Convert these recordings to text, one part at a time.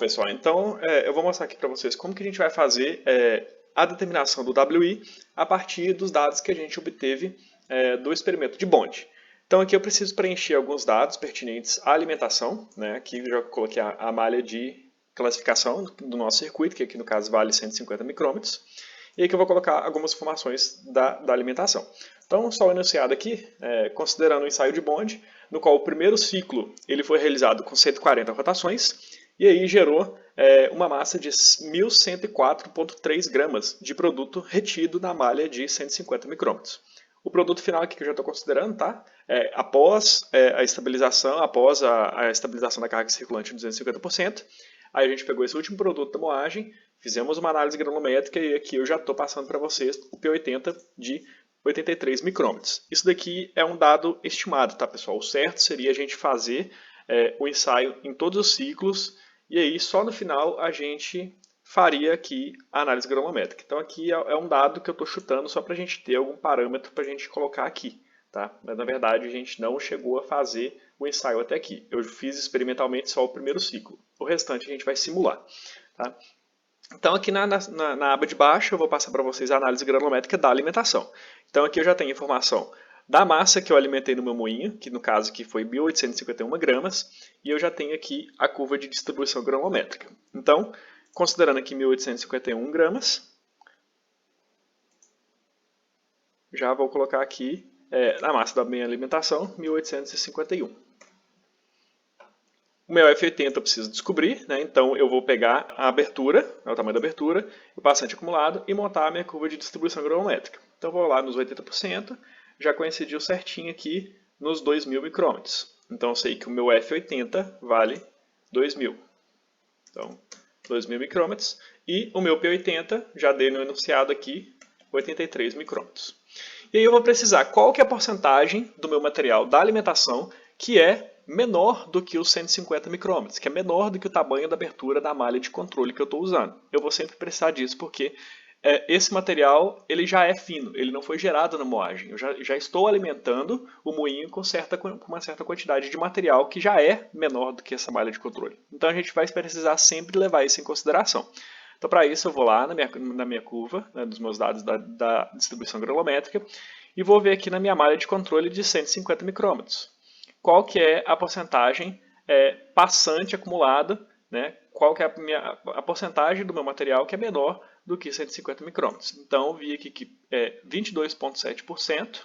pessoal, então eu vou mostrar aqui para vocês como que a gente vai fazer a determinação do WI a partir dos dados que a gente obteve do experimento de Bond. Então aqui eu preciso preencher alguns dados pertinentes à alimentação, né? Aqui eu já coloquei a malha de classificação do nosso circuito, que aqui no caso vale 150 micrômetros, e aqui eu vou colocar algumas informações da alimentação. Então, só o enunciado aqui, considerando o ensaio de Bond, no qual o primeiro ciclo ele foi realizado com 140 rotações, e aí gerou uma massa de 1.104,3 gramas de produto retido na malha de 150 micrômetros. O produto final aqui que eu já estou considerando, tá? Após a estabilização, após a estabilização da carga circulante de 250%, aí a gente pegou esse último produto da moagem, fizemos uma análise granulométrica e aqui eu já estou passando para vocês o P80 de 83 micrômetros. Isso daqui é um dado estimado, tá, pessoal? O certo seria a gente fazer o ensaio em todos os ciclos e aí só no final a gente faria aqui a análise granulométrica. Então aqui é um dado que eu estou chutando só para a gente ter algum parâmetro para a gente colocar aqui. Tá? Mas na verdade a gente não chegou a fazer o ensaio até aqui. Eu fiz experimentalmente só o primeiro ciclo. O restante a gente vai simular. Tá? Então aqui na aba de baixo eu vou passar para vocês a análise granulométrica da alimentação. Então aqui eu já tenho informação da massa que eu alimentei no meu moinho, que no caso aqui foi 1.851 gramas, e eu já tenho aqui a curva de distribuição granulométrica. Então, considerando aqui 1.851 gramas, já vou colocar aqui na massa da minha alimentação, 1.851. O meu F80 eu preciso descobrir, né? Então eu vou pegar a abertura, o tamanho da abertura, o passante acumulado e montar a minha curva de distribuição granulométrica. Então eu vou lá nos 80%, já coincidiu certinho aqui nos 2.000 micrômetros. Então eu sei que o meu F80 vale 2.000. Então, 2.000 micrômetros. E o meu P80, já dei no enunciado aqui, 83 micrômetros. E aí eu vou precisar qual que é a porcentagem do meu material da alimentação que é menor do que os 150 micrômetros, que é menor do que o tamanho da abertura da malha de controle que eu estou usando. Eu vou sempre precisar disso porque esse material ele já é fino, ele não foi gerado na moagem. Eu já estou alimentando o moinho com uma certa quantidade de material que já é menor do que essa malha de controle. Então a gente vai precisar sempre levar isso em consideração. Então para isso eu vou lá na minha curva, né, dos meus dados da distribuição granulométrica, e vou ver aqui na minha malha de controle de 150 micrômetros. Qual que é a porcentagem passante acumulada, né? Qual que é a porcentagem do meu material que é menor do que 150 micrômetros. Então, eu vi aqui que 22,7%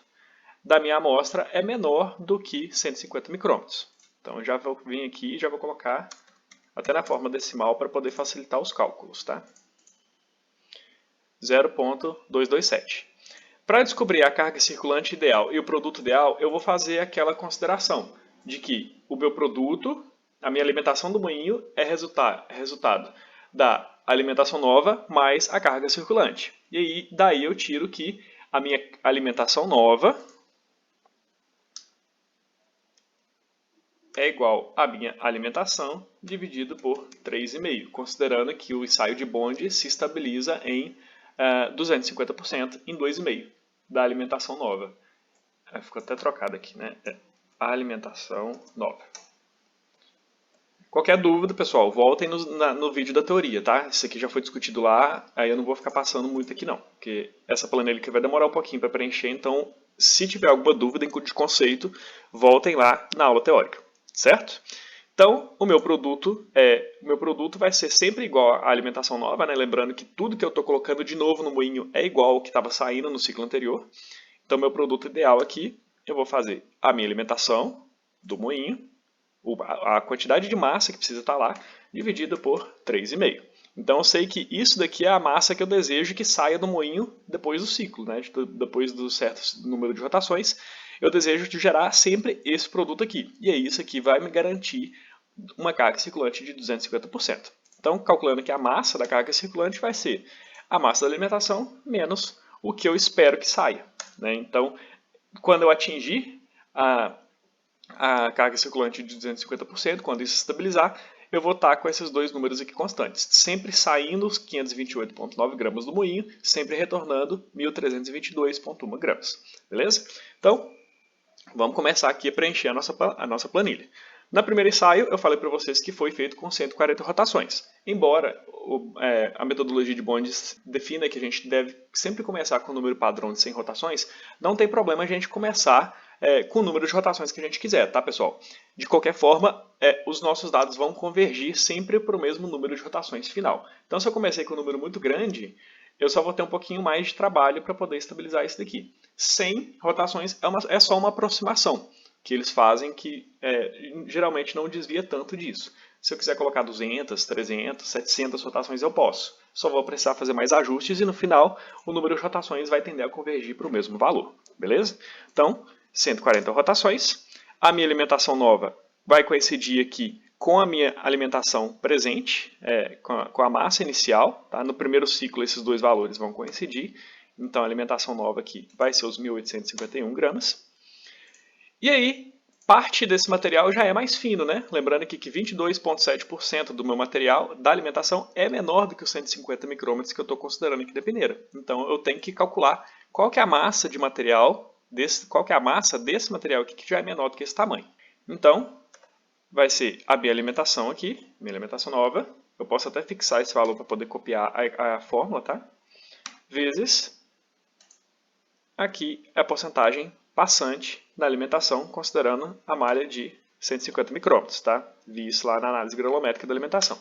da minha amostra é menor do que 150 micrômetros. Então, eu já vou vir aqui e já vou colocar até na forma decimal para poder facilitar os cálculos. Tá? 0,227. Para descobrir a carga circulante ideal e o produto ideal, eu vou fazer aquela consideração de que o meu produto, a minha alimentação do moinho é resultado da alimentação nova mais a carga circulante. E aí, daí eu tiro que a minha alimentação nova é igual à minha alimentação dividido por 3,5, considerando que o ensaio de Bond se estabiliza em 250% em 2,5 da alimentação nova. Ficou até trocado aqui, né? A alimentação nova. Qualquer dúvida, pessoal, voltem no vídeo da teoria, tá? Isso aqui já foi discutido lá, aí eu não vou ficar passando muito aqui não, porque essa planilha aqui vai demorar um pouquinho para preencher, então se tiver alguma dúvida de conceito, voltem lá na aula teórica, certo? Então, o meu produto vai ser sempre igual à alimentação nova, né? Lembrando que tudo que eu estou colocando de novo no moinho é igual ao que estava saindo no ciclo anterior. Então, meu produto ideal aqui, eu vou fazer a minha alimentação do moinho, a quantidade de massa que precisa estar lá, dividida por 3,5. Então, eu sei que isso daqui é a massa que eu desejo que saia do moinho depois do ciclo, né? Depois do certo número de rotações. Eu desejo gerar sempre esse produto aqui. E aí isso aqui vai me garantir uma carga circulante de 250%. Então, calculando que a massa da carga circulante vai ser a massa da alimentação menos o que eu espero que saia. Né? Então, quando eu atingir a carga circulante de 250%, quando isso estabilizar, eu vou estar com esses dois números aqui constantes. Sempre saindo os 528,9 gramas do moinho, sempre retornando 1.322,1 gramas. Beleza? Então, vamos começar aqui a preencher a nossa planilha. Na primeiro ensaio, eu falei para vocês que foi feito com 140 rotações. Embora a metodologia de bondes defina que a gente deve sempre começar com o número padrão de 100 rotações, não tem problema a gente começar com o número de rotações que a gente quiser, tá, pessoal? De qualquer forma, os nossos dados vão convergir sempre para o mesmo número de rotações final. Então, se eu comecei com um número muito grande, eu só vou ter um pouquinho mais de trabalho para poder estabilizar isso daqui. 100 rotações é só uma aproximação que eles fazem que geralmente não desvia tanto disso. Se eu quiser colocar 200, 300, 700 rotações, eu posso. Só vou precisar fazer mais ajustes e no final o número de rotações vai tender a convergir para o mesmo valor. Beleza? Então, 140 rotações. A minha alimentação nova vai coincidir aqui com a minha alimentação presente, com a massa inicial. Tá? No primeiro ciclo, esses dois valores vão coincidir. Então, a alimentação nova aqui vai ser os 1.851 gramas. E aí, parte desse material já é mais fino, né? Lembrando aqui que 22,7% do meu material da alimentação é menor do que os 150 micrômetros que eu estou considerando aqui da peneira. Então, eu tenho que calcular qual que é a massa de material, qual que é a massa desse material aqui que já é menor do que esse tamanho. Então, vai ser a minha alimentação aqui, minha alimentação nova. Eu posso até fixar esse valor para poder copiar a fórmula, tá? Vezes aqui é a porcentagem passante da alimentação, considerando a malha de 150 micrômetros, tá? Vi isso lá na análise granulométrica da alimentação.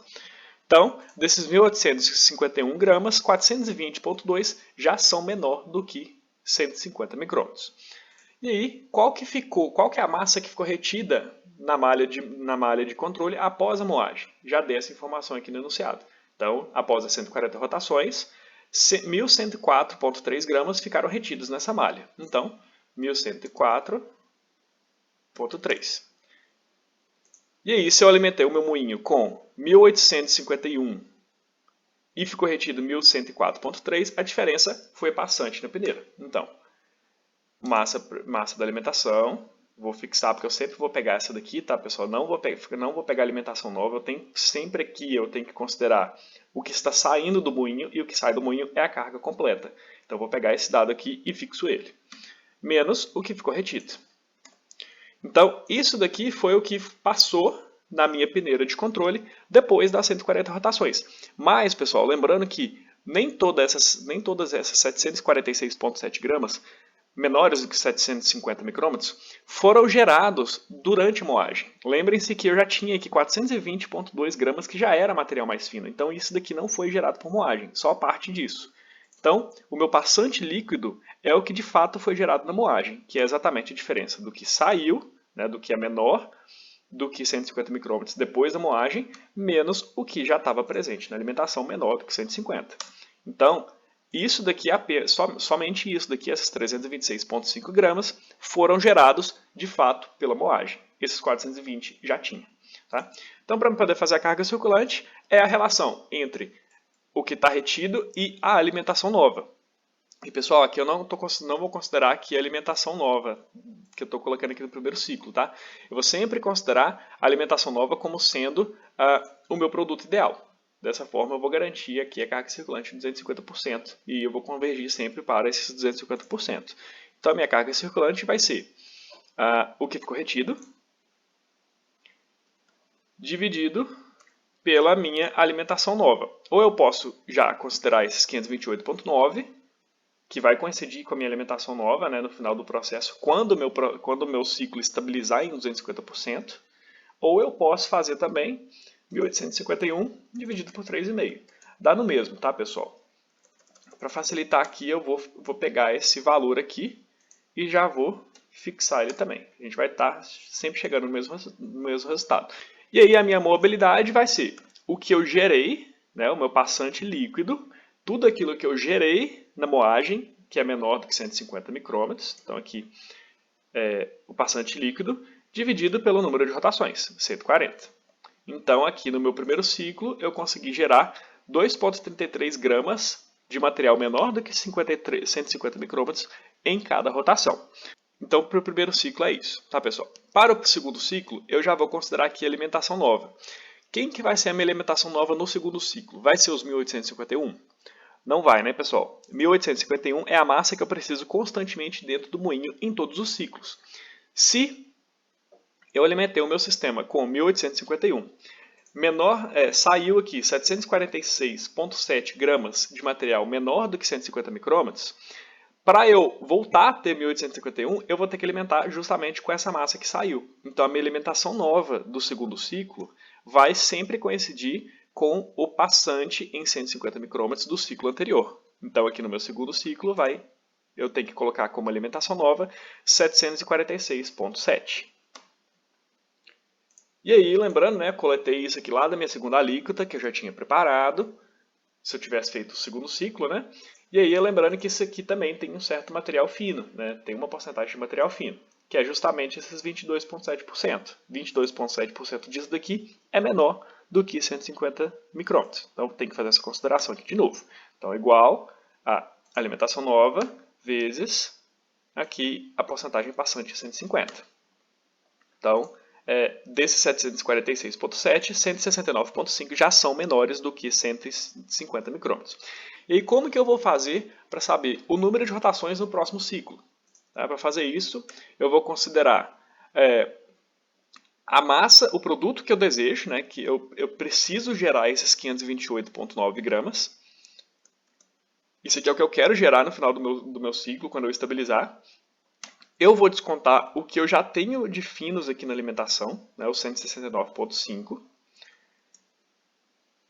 Então, desses 1.851 gramas, 420,2 já são menor do que 150 micrômetros. E aí, qual que é a massa que ficou retida na malha de controle após a moagem? Já dei essa informação aqui no enunciado. Então, após as 140 rotações, 1.104,3 gramas ficaram retidos nessa malha. Então, 1.104,3. E aí, se eu alimentei o meu moinho com 1.851 e ficou retido 1.104,3, a diferença foi passante na peneira. Então, massa da alimentação, vou fixar porque eu sempre vou pegar essa daqui, tá, pessoal? Não vou pegar alimentação nova, eu tenho que considerar o que está saindo do moinho e o que sai do moinho é a carga completa. Então, eu vou pegar esse dado aqui e fixo ele. Menos o que ficou retido. Então, isso daqui foi o que passou na minha peneira de controle depois das 140 rotações. Mas, pessoal, lembrando que nem todas essas 746,7 gramas, menores do que 750 micrômetros, foram gerados durante a moagem. Lembrem-se que eu já tinha aqui 420,2 gramas, que já era material mais fino. Então, isso daqui não foi gerado por moagem, só parte disso. Então, o meu passante líquido é o que de fato foi gerado na moagem, que é exatamente a diferença do que saiu, né, do que é menor do que 150 micrômetros depois da moagem, menos o que já estava presente na alimentação menor do que 150. Então, isso daqui, somente isso daqui, essas 326,5 gramas, foram gerados de fato pela moagem. Esses 420 já tinha. Tá? Então, para poder fazer a carga circulante, é a relação entre o que está retido e a alimentação nova. E pessoal, aqui eu não vou considerar aqui a alimentação nova, que eu estou colocando aqui no primeiro ciclo, tá? Eu vou sempre considerar a alimentação nova como sendo o meu produto ideal. Dessa forma eu vou garantir aqui a carga circulante de 250% e eu vou convergir sempre para esses 250%. Então a minha carga circulante vai ser o que ficou retido dividido pela minha alimentação nova. Ou eu posso já considerar esses 528,9, que vai coincidir com a minha alimentação nova, né, no final do processo, quando o meu ciclo estabilizar em 250%, ou eu posso fazer também 1.851 dividido por 3,5. Dá no mesmo, tá, pessoal? Para facilitar aqui, eu vou pegar esse valor aqui e já vou fixar ele também. A gente vai estar sempre chegando no mesmo resultado. E aí a minha mobilidade vai ser o que eu gerei, né, o meu passante líquido, tudo aquilo que eu gerei na moagem, que é menor do que 150 micrômetros, então aqui o passante líquido, dividido pelo número de rotações, 140. Então aqui no meu primeiro ciclo eu consegui gerar 2,33 gramas de material menor do que 150 micrômetros em cada rotação. Então, para o primeiro ciclo é isso, tá, pessoal? Para o segundo ciclo, eu já vou considerar aqui a alimentação nova. Quem que vai ser a minha alimentação nova no segundo ciclo? Vai ser os 1.851? Não vai, né, pessoal? 1.851 é a massa que eu preciso constantemente dentro do moinho em todos os ciclos. Se eu alimentei o meu sistema com 1851. Saiu aqui 746,7 gramas de material menor do que 150 micrômetros. Para eu voltar a ter 1851, eu vou ter que alimentar justamente com essa massa que saiu. Então a minha alimentação nova do segundo ciclo vai sempre coincidir com o passante em 150 micrômetros do ciclo anterior. Então aqui no meu segundo ciclo eu tenho que colocar como alimentação nova 746,7. E aí, lembrando, né, coletei isso aqui lá da minha segunda alíquota, que eu já tinha preparado, se eu tivesse feito o segundo ciclo, né? E aí, lembrando que isso aqui também tem um certo material fino, né? Tem uma porcentagem de material fino, que é justamente esses 22,7%. 22,7% disso daqui é menor do que 150 micrômetros. Então, tem que fazer essa consideração aqui de novo. Então, igual a alimentação nova vezes aqui a porcentagem passante de 150. Então, desses 746,7, 169,5 já são menores do que 150 micrômetros. E aí, como que eu vou fazer para saber o número de rotações no próximo ciclo? Para fazer isso, eu vou considerar a massa, o produto que eu desejo, né, que eu preciso gerar esses 528,9 gramas. Isso aqui é o que eu quero gerar no final do meu ciclo, quando eu estabilizar. Eu vou descontar o que eu já tenho de finos aqui na alimentação, né, o 169,5.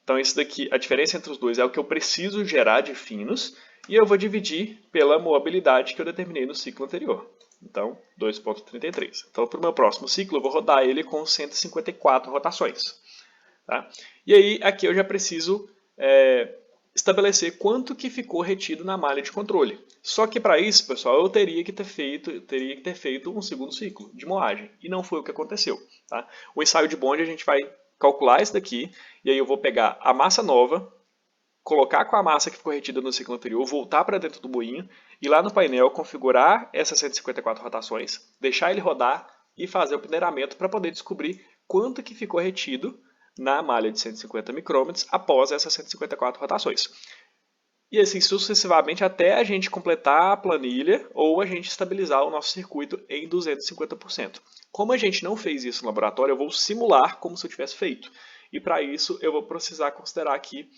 Então, isso daqui, a diferença entre os dois é o que eu preciso gerar de finos, e eu vou dividir pela mobilidade que eu determinei no ciclo anterior. Então, 2,33. Então, para o meu próximo ciclo, eu vou rodar ele com 154 rotações. Tá? E aí, aqui eu já preciso estabelecer quanto que ficou retido na malha de controle. Só que para isso, pessoal, eu teria que ter feito um segundo ciclo de moagem. E não foi o que aconteceu. Tá? O ensaio de Bond a gente vai calcular isso daqui, e aí eu vou pegar a massa nova, colocar com a massa que ficou retida no ciclo anterior, voltar para dentro do moinho, e lá no painel configurar essas 154 rotações, deixar ele rodar e fazer o peneiramento para poder descobrir quanto que ficou retido na malha de 150 micrômetros após essas 154 rotações. E assim sucessivamente até a gente completar a planilha ou a gente estabilizar o nosso circuito em 250%. Como a gente não fez isso no laboratório, eu vou simular como se eu tivesse feito. E para isso eu vou precisar considerar aqui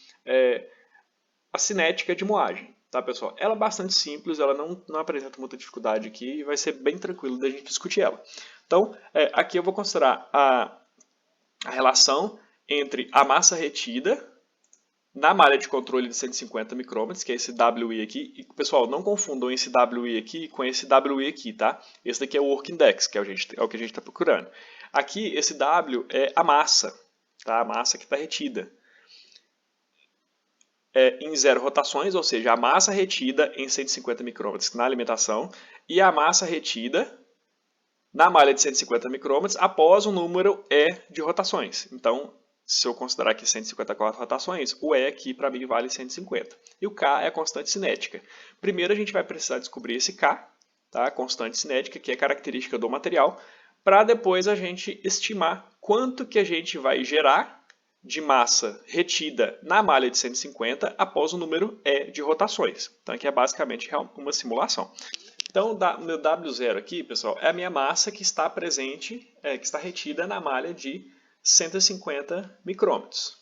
a cinética de moagem. Tá, pessoal? Ela é bastante simples, ela não apresenta muita dificuldade aqui e vai ser bem tranquilo da gente discutir ela. Então, aqui eu vou considerar a relação entre a massa retida na malha de controle de 150 micrômetros, que é esse WI aqui. E, pessoal, não confundam esse WI aqui com esse WI aqui, tá? Esse daqui é o Work Index, que é o que a gente está procurando. Aqui, esse W é a massa, tá? A massa que está retida. Em 0 rotações, ou seja, a massa retida em 150 micrômetros na alimentação e a massa retida na malha de 150 micrômetros após o número E de rotações. Então, se eu considerar aqui 154 rotações, o E aqui para mim vale 150. E o K é a constante cinética. Primeiro a gente vai precisar descobrir esse K, tá? A constante cinética, que é característica do material, para depois a gente estimar quanto que a gente vai gerar de massa retida na malha de 150 após o número E de rotações. Então aqui é basicamente uma simulação. Então, meu W0 aqui, pessoal, é a minha massa que está presente, que está retida na malha de 150 micrômetros.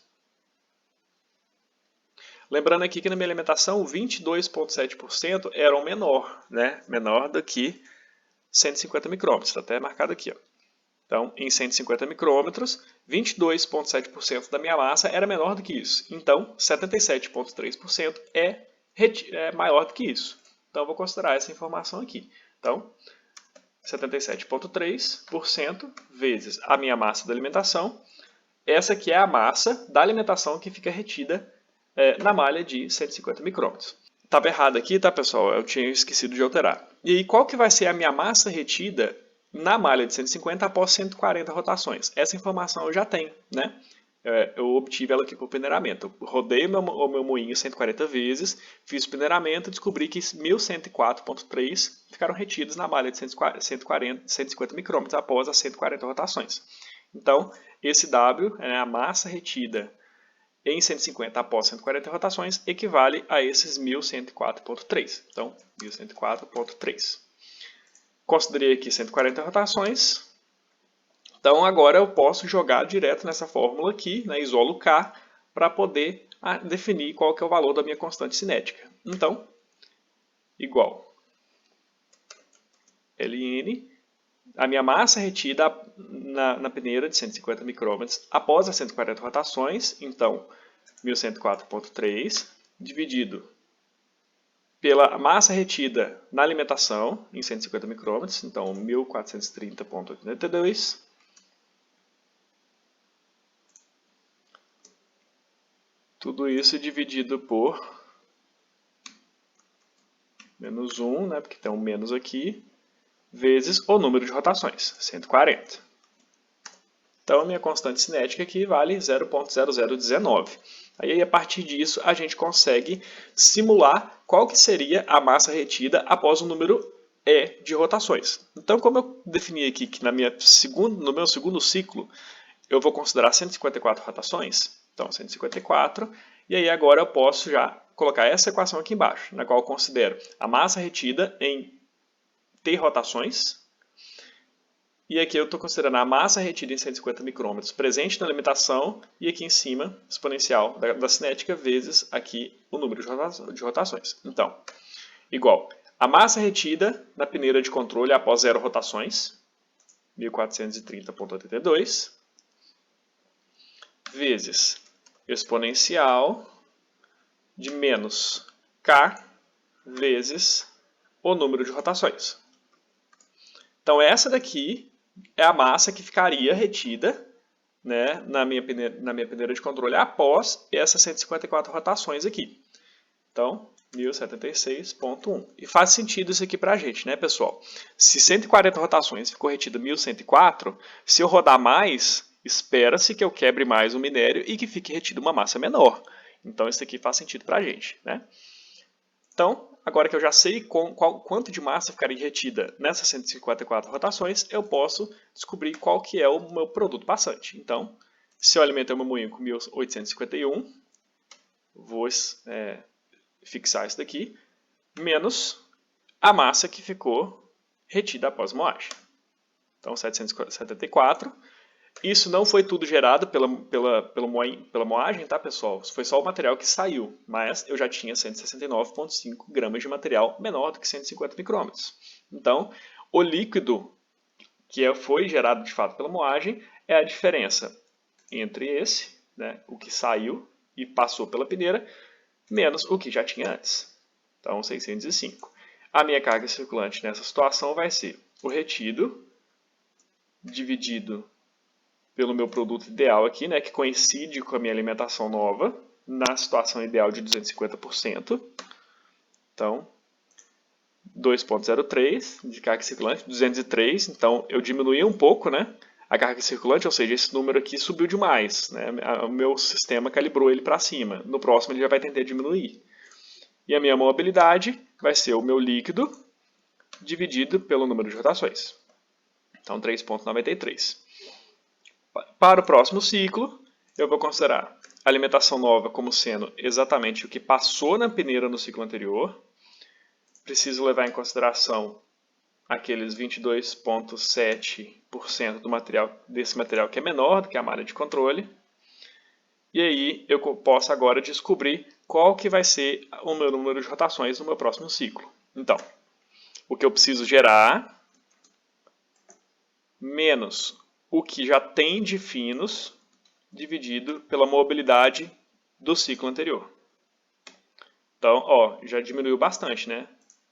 Lembrando aqui que na minha alimentação, 22,7% era o menor, né? Menor do que 150 micrômetros, está até marcado aqui. Ó. Então, em 150 micrômetros, 22,7% da minha massa era menor do que isso. Então, 77,3% é maior do que isso. Então, eu vou considerar essa informação aqui. Então, 77,3% vezes a minha massa da alimentação. Essa aqui é a massa da alimentação que fica retida na malha de 150 micrômetros. Estava errado aqui, tá, pessoal? Eu tinha esquecido de alterar. E aí, qual que vai ser a minha massa retida na malha de 150 após 140 rotações? Essa informação eu já tenho, né? Eu obtive ela aqui por peneiramento. Eu rodei o meu moinho 140 vezes, fiz o peneiramento e descobri que 1.104,3 ficaram retidos na malha de 150 micrômetros após as 140 rotações. Então, esse W, a massa retida em 150 após 140 rotações, equivale a esses 1.104,3. Então, 1.104,3. Considerei aqui 140 rotações. Então agora eu posso jogar direto nessa fórmula aqui, né, isolo K, para poder definir qual que é o valor da minha constante cinética. Então, igual Ln, a minha massa retida na peneira de 150 micrômetros após as 140 rotações, então 1104,3, dividido pela massa retida na alimentação, em 150 micrômetros, então 1430,82, tudo isso dividido por menos 1, né, porque tem um menos aqui, vezes o número de rotações, 140. Então, a minha constante cinética aqui vale 0,0019. Aí, a partir disso, a gente consegue simular qual que seria a massa retida após o número E de rotações. Então, como eu defini aqui que no meu segundo ciclo, eu vou considerar 154 rotações, então 154, e aí agora eu posso já colocar essa equação aqui embaixo, na qual eu considero a massa retida em T rotações, e aqui eu estou considerando a massa retida em 150 micrômetros presente na alimentação, e aqui em cima, exponencial da cinética, vezes aqui o número de rotações. Então, igual a massa retida na peneira de controle após 0 rotações, 1430,82, vezes exponencial de menos K vezes o número de rotações. Então, essa daqui é a massa que ficaria retida, né, na minha peneira de controle após essas 154 rotações aqui. Então, 1076,1. E faz sentido isso aqui para a gente, né, pessoal? Se 140 rotações ficou retida 1104, se eu rodar mais, espera-se que eu quebre mais o minério e que fique retida uma massa menor. Então, isso aqui faz sentido para a gente, né? Então, agora que eu já sei quanto de massa ficaria retida nessas 154 rotações, eu posso descobrir qual que é o meu produto passante. Então, se eu alimentei o meu moinho com 1851, vou fixar isso daqui, menos a massa que ficou retida após a moagem. Então, 774. Isso não foi tudo gerado pela moagem, tá, pessoal? Foi só o material que saiu, mas eu já tinha 169,5 gramas de material menor do que 150 micrômetros. Então, o líquido que foi gerado de fato pela moagem é a diferença entre esse, né, o que saiu e passou pela peneira, menos o que já tinha antes. Então, 605. A minha carga circulante nessa situação vai ser o retido dividido pelo meu produto ideal aqui, né, que coincide com a minha alimentação nova, na situação ideal de 250%. Então, 2,03 de carga circulante, 203, então eu diminui um pouco, né, a carga circulante, ou seja, esse número aqui subiu demais, né, o meu sistema calibrou ele para cima. No próximo ele já vai tentar diminuir. E a minha mobilidade vai ser o meu líquido dividido pelo número de rotações. Então, 3,93. Para o próximo ciclo, eu vou considerar a alimentação nova como sendo exatamente o que passou na peneira no ciclo anterior. Preciso levar em consideração aqueles 22,7% desse material que é menor do que a malha de controle. E aí eu posso agora descobrir qual que vai ser o meu número de rotações no meu próximo ciclo. Então, o que eu preciso gerar menos o que já tem de finos dividido pela mobilidade do ciclo anterior. Então, ó, já diminuiu bastante, né?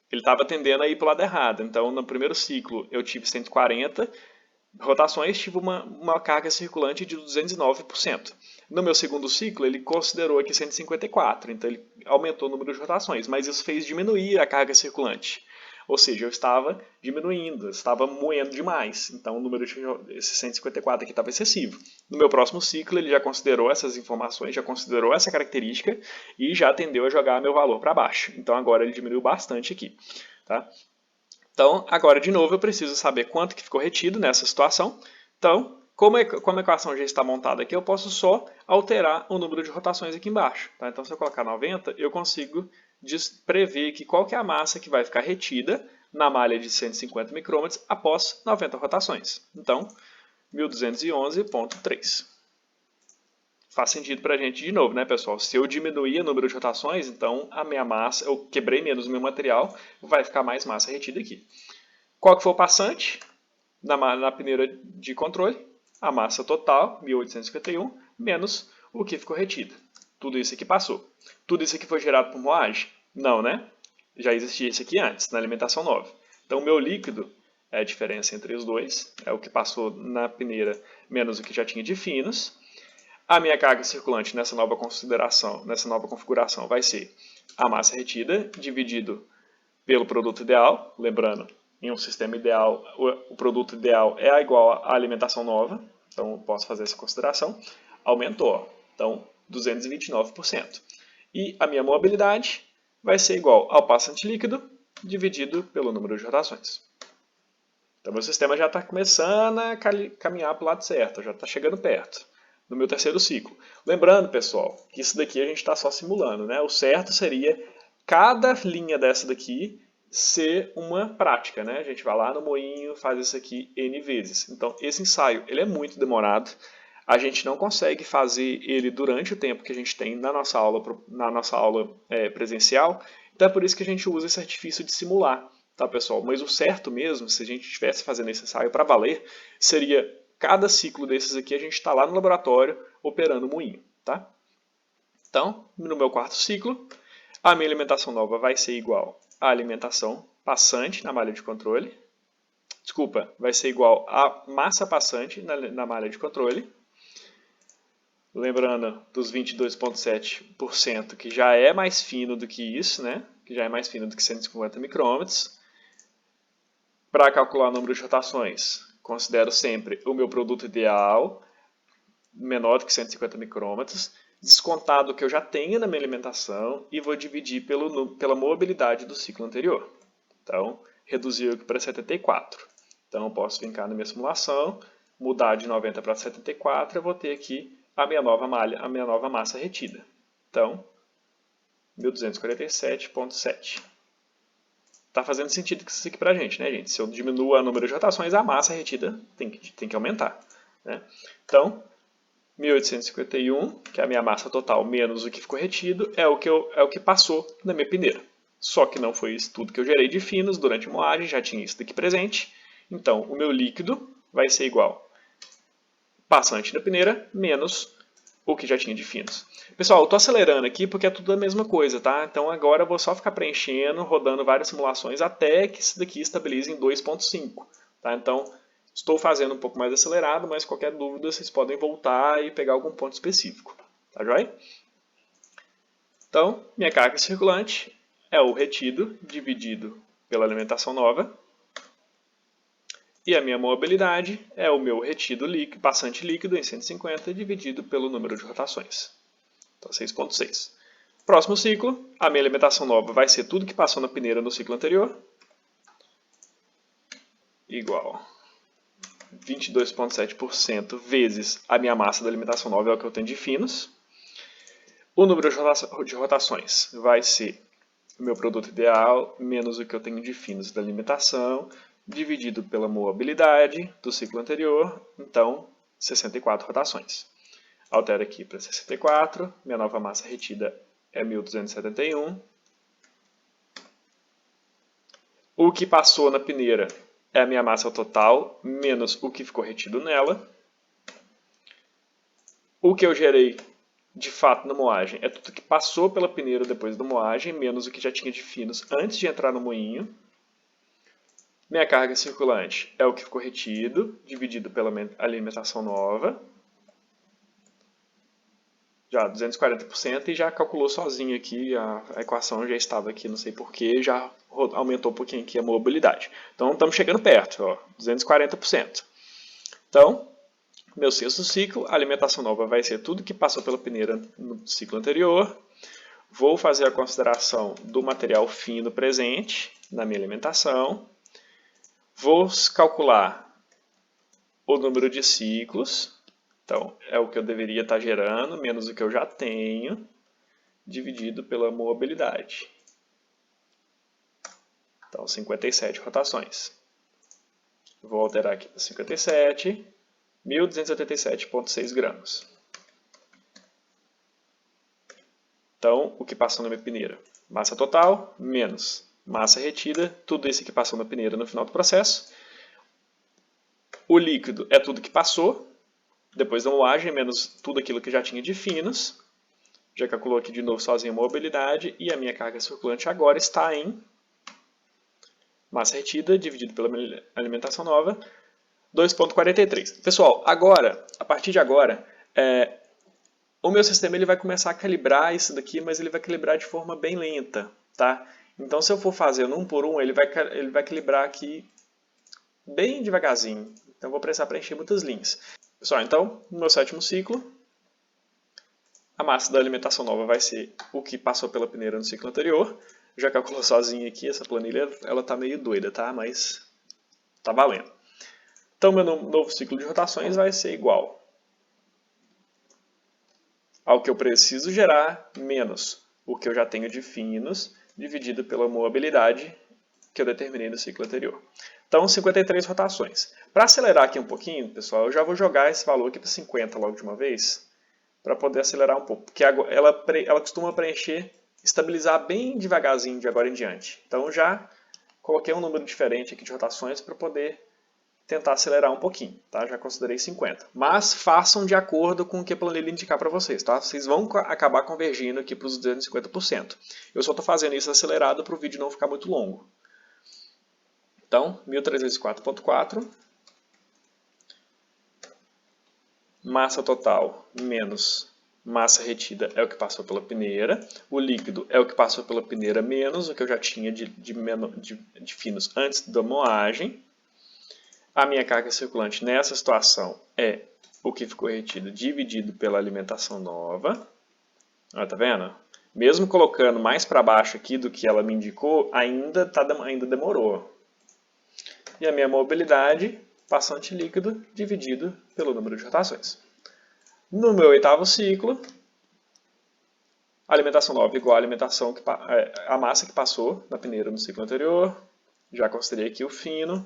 Ele estava tendendo a ir para o lado errado. Então, no primeiro ciclo eu tive 140 rotações, tive uma carga circulante de 209%. No meu segundo ciclo, ele considerou aqui 154, então ele aumentou o número de rotações, mas isso fez diminuir a carga circulante. Ou seja, eu estava diminuindo, estava moendo demais. Então, o número esse 154 aqui estava excessivo. No meu próximo ciclo, ele já considerou essas informações, já considerou essa característica e já tendeu a jogar meu valor para baixo. Então, agora ele diminuiu bastante aqui. Tá? Então, agora, de novo, eu preciso saber quanto que ficou retido nessa situação. Então, como a equação já está montada aqui, eu posso só alterar o número de rotações aqui embaixo. Tá? Então, se eu colocar 90, eu consigo prever que qual que é a massa que vai ficar retida na malha de 150 micrômetros após 90 rotações. Então, 1211,3. Faz sentido para a gente de novo, né, pessoal? Se eu diminuir o número de rotações, então a minha massa, eu quebrei menos o meu material, vai ficar mais massa retida aqui. Qual que foi o passante na peneira de controle? A massa total, 1851, menos o que ficou retido. Tudo isso aqui passou. Tudo isso aqui foi gerado por moagem? Não, né? Já existia isso aqui antes, na alimentação nova. Então, o meu líquido é a diferença entre os dois, é o que passou na peneira menos o que já tinha de finos. A minha carga circulante nessa nova configuração vai ser a massa retida dividido pelo produto ideal. Lembrando, em um sistema ideal, o produto ideal é igual à alimentação nova. Então, eu posso fazer essa consideração. Aumentou. Então, 229%. E a minha mobilidade vai ser igual ao passante líquido dividido pelo número de rotações. Então, meu sistema já está começando a caminhar para o lado certo, já está chegando perto no meu terceiro ciclo. Lembrando, pessoal, que isso daqui a gente está só simulando, né? O certo seria cada linha dessa daqui ser uma prática, né? A gente vai lá no moinho, faz isso aqui N vezes. Então, esse ensaio ele é muito demorado. A gente não consegue fazer ele durante o tempo que a gente tem na nossa aula presencial. Então, é por isso que a gente usa esse artifício de simular, tá, pessoal? Mas o certo mesmo, se a gente estivesse fazendo esse ensaio para valer, seria cada ciclo desses aqui a gente está lá no laboratório operando o moinho, tá? Então, no meu quarto ciclo, a minha alimentação nova vai ser igual à alimentação passante na malha de controle. Desculpa, vai ser igual à massa passante na malha de controle. Lembrando dos 22,7%, que já é mais fino do que isso, né? Que já é mais fino do que 150 micrômetros. Para calcular o número de rotações, considero sempre o meu produto ideal menor do que 150 micrômetros, descontado o que eu já tenho na minha alimentação e vou dividir pela mobilidade do ciclo anterior. Então, reduziu aqui para 74. Então, eu posso vir cá na minha simulação, mudar de 90 para 74, eu vou ter aqui a minha nova malha, a minha nova massa retida. Então, 1247,7. Está fazendo sentido isso aqui para a gente, né, gente? Se eu diminuo o número de rotações, a massa retida tem que aumentar, né? Então, 1851, que é a minha massa total menos o que ficou retido, é o que passou na minha peneira. Só que não foi isso tudo que eu gerei de finos durante a moagem, já tinha isso daqui presente. Então, o meu líquido vai ser igual passante da peneira menos o que já tinha de finos. Pessoal, eu estou acelerando aqui porque é tudo a mesma coisa, tá? Então agora eu vou só ficar preenchendo, rodando várias simulações até que isso daqui estabilize em 2.5, tá? Então, estou fazendo um pouco mais acelerado, mas qualquer dúvida vocês podem voltar e pegar algum ponto específico, tá joia? Então, minha carga circulante é o retido dividido pela alimentação nova. E a minha mobilidade é o meu retido líquido, passante líquido em 150 dividido pelo número de rotações. Então, 6,6. Próximo ciclo, a minha alimentação nova vai ser tudo que passou na peneira no ciclo anterior. Igual 22,7% vezes a minha massa da alimentação nova, é o que eu tenho de finos. O número de rotações vai ser o meu produto ideal menos o que eu tenho de finos da alimentação, dividido pela mobilidade do ciclo anterior, então 64 rotações. Altero aqui para 64, minha nova massa retida é 1271. O que passou na peneira é a minha massa total, menos o que ficou retido nela. O que eu gerei de fato na moagem é tudo que passou pela peneira depois da moagem, menos o que já tinha de finos antes de entrar no moinho. Minha carga circulante é o que ficou retido, dividido pela alimentação nova. Já 240% e já calculou sozinho aqui, a equação já estava aqui, não sei porquê, já aumentou um pouquinho aqui a mobilidade. Então estamos chegando perto, ó, 240%. Então, meu sexto ciclo, a alimentação nova vai ser tudo que passou pela peneira no ciclo anterior. Vou fazer a consideração do material fino presente na minha alimentação. Vou calcular o número de ciclos, então é o que eu deveria estar gerando, menos o que eu já tenho, dividido pela mobilidade. Então, 57 rotações. Vou alterar aqui para 57. 1.287,6 gramas. Então, o que passou na minha peneira? Massa total menos massa retida, tudo isso que passou na peneira no final do processo. O líquido é tudo que passou, depois da moagem, menos tudo aquilo que já tinha de finos. Já calculou aqui de novo sozinho a mobilidade, e a minha carga circulante agora está em massa retida dividido pela alimentação nova, 2,43. Pessoal, agora, a partir de agora, o meu sistema ele vai começar a calibrar isso daqui, mas ele vai calibrar de forma bem lenta, tá? Então, se eu for fazendo um por um, ele vai calibrar aqui bem devagarzinho. Então, eu vou precisar preencher muitas linhas. Pessoal, então, no meu sétimo ciclo, a massa da alimentação nova vai ser o que passou pela peneira no ciclo anterior. Já calculou sozinho aqui, essa planilha ela tá meio doida, tá? Mas tá valendo. Então, meu novo ciclo de rotações vai ser igual ao que eu preciso gerar, menos o que eu já tenho de finos, dividido pela mobilidade que eu determinei no ciclo anterior. Então, 53 rotações. Para acelerar aqui um pouquinho, pessoal, eu já vou jogar esse valor aqui para 50 logo de uma vez, para poder acelerar um pouco, porque ela costuma preencher, estabilizar bem devagarzinho de agora em diante. Então, já coloquei um número diferente aqui de rotações para poder tentar acelerar um pouquinho, tá? Já considerei 50. Mas façam de acordo com o que a planilha indicar para vocês, tá? Vocês vão acabar convergindo aqui para os 250%. Eu só estou fazendo isso acelerado para o vídeo não ficar muito longo. Então, 1304,4. Massa total menos massa retida é o que passou pela peneira. O líquido é o que passou pela peneira menos o que eu já tinha de finos antes da moagem. A minha carga circulante nessa situação é o que ficou retido dividido pela alimentação nova. Ah, tá vendo? Mesmo colocando mais para baixo aqui do que ela me indicou, ainda demorou. E a minha mobilidade, passante líquido, dividido pelo número de rotações. No meu oitavo ciclo, alimentação nova igual a massa que passou na peneira no ciclo anterior. Já considerei aqui o fino.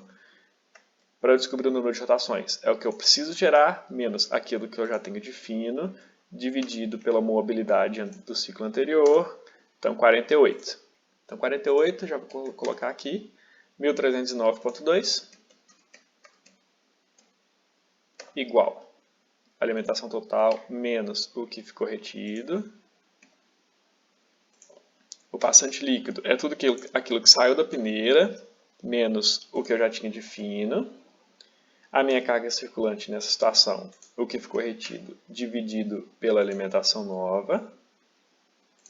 Para eu descobrir o número de rotações, é o que eu preciso gerar, menos aquilo que eu já tenho de fino, dividido pela mobilidade do ciclo anterior, então 48. Então 48, já vou colocar aqui, 1309,2, igual alimentação total menos o que ficou retido. O passante líquido é tudo aquilo que saiu da peneira, menos o que eu já tinha de fino. A minha carga circulante nessa situação, o que ficou retido, dividido pela alimentação nova.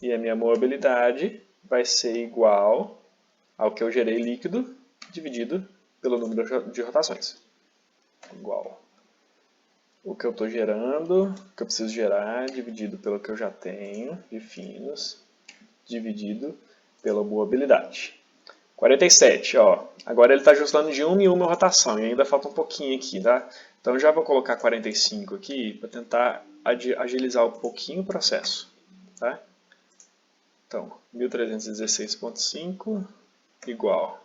E a minha mobilidade vai ser igual ao que eu gerei líquido, dividido pelo número de rotações. Igual o que eu estou gerando, o que eu preciso gerar, dividido pelo que eu já tenho de finos, dividido pela mobilidade. 47, ó. Agora ele está ajustando de uma em uma rotação e ainda falta um pouquinho aqui, tá? Então eu já vou colocar 45 aqui para tentar agilizar um pouquinho o processo, tá? Então, 1316,5 igual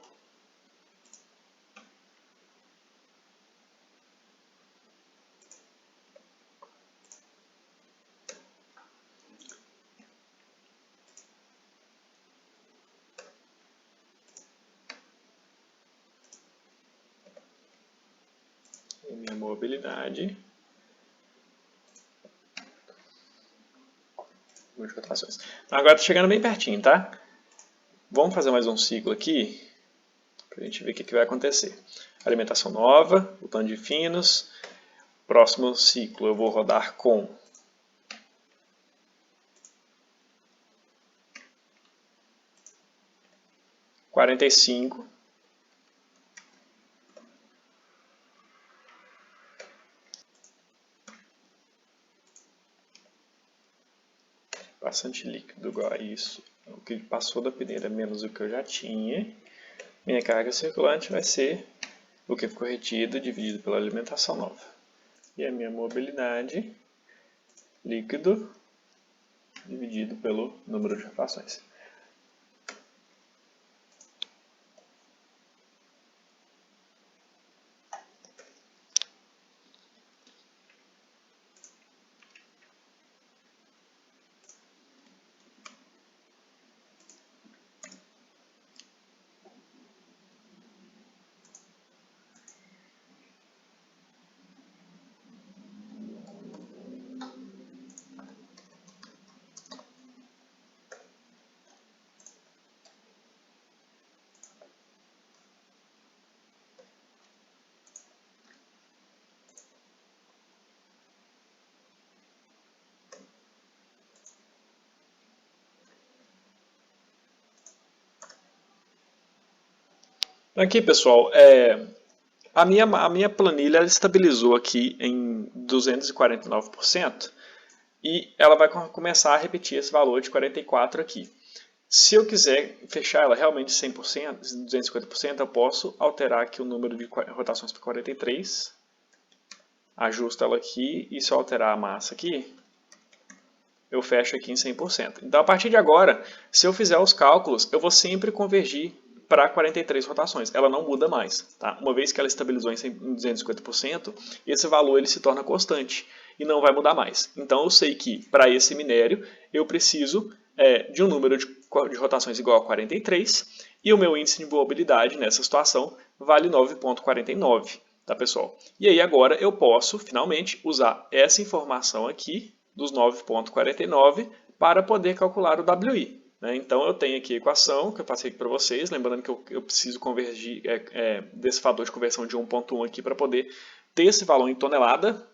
a minha mobilidade rotações. Então, agora está chegando bem pertinho, tá? Vamos fazer mais um ciclo aqui para a gente ver o que vai acontecer. Alimentação nova, o tanto de finos. Próximo ciclo eu vou rodar com (45). Bastante líquido igual a isso. O que passou da peneira menos o que eu já tinha. Minha carga circulante vai ser o que ficou retido dividido pela alimentação nova. E a minha mobilidade, líquido, dividido pelo número de rotações. Aqui, pessoal, a minha planilha ela estabilizou aqui em 249% e ela vai começar a repetir esse valor de 44 aqui. Se eu quiser fechar ela realmente 100%, 250%, eu posso alterar aqui o número de rotações para 43, ajusto ela aqui e se eu alterar a massa aqui, eu fecho aqui em 100%. Então, a partir de agora, se eu fizer os cálculos, eu vou sempre convergir para 43 rotações. Ela não muda mais. Tá? Uma vez que ela estabilizou em 250%, esse valor ele se torna constante e não vai mudar mais. Então, eu sei que para esse minério, eu preciso de um número de rotações igual a 43 e o meu índice de mobilidade nessa situação vale 9,49. Tá, pessoal? E aí agora eu posso, finalmente, usar essa informação aqui dos 9,49 para poder calcular o WI. Né? Então eu tenho aqui a equação que eu passei aqui para vocês, lembrando que eu preciso convergir desse fator de conversão de 1,1 aqui para poder ter esse valor em tonelada,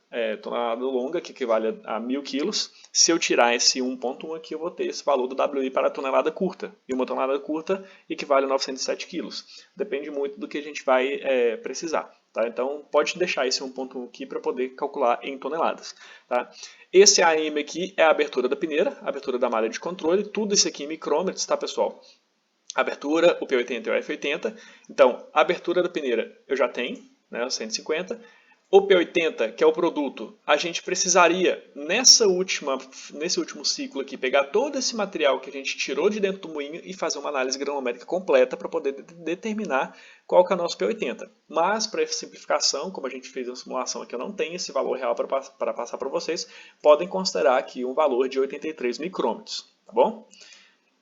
tonelada longa, que equivale a 1.000 quilos. Se eu tirar esse 1,1 aqui, eu vou ter esse valor do WI para a tonelada curta. E uma tonelada curta equivale a 907 quilos. Depende muito do que a gente vai precisar. Tá? Então, pode deixar esse 1,1 aqui para poder calcular em toneladas. Tá? Esse AM aqui é a abertura da peneira, a abertura da malha de controle, tudo isso aqui em micrômetros, tá, pessoal? Abertura, o P80 e o F80. Então, a abertura da peneira eu já tenho, né, 150. O P80, que é o produto, a gente precisaria, nesse último ciclo aqui, pegar todo esse material que a gente tirou de dentro do moinho e fazer uma análise granulométrica completa para poder determinar qual que é o nosso P80. Mas, para simplificação, como a gente fez uma simulação aqui, eu não tenho esse valor real para passar para vocês, podem considerar aqui um valor de 83 micrômetros, tá bom?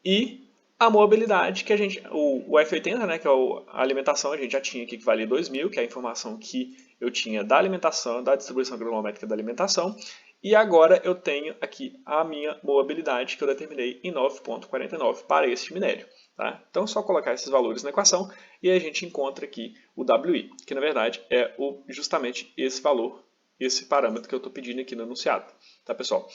E a mobilidade, que o F80, né, que é a alimentação, a gente já tinha aqui que valia 2.000, que é a informação que eu tinha da alimentação, da distribuição granulométrica da alimentação, e agora eu tenho aqui a minha mobilidade, que eu determinei em 9,49 para este minério. Tá? Então é só colocar esses valores na equação e a gente encontra aqui o WI, que na verdade é justamente esse valor, esse parâmetro que eu estou pedindo aqui no enunciado. Tá, pessoal?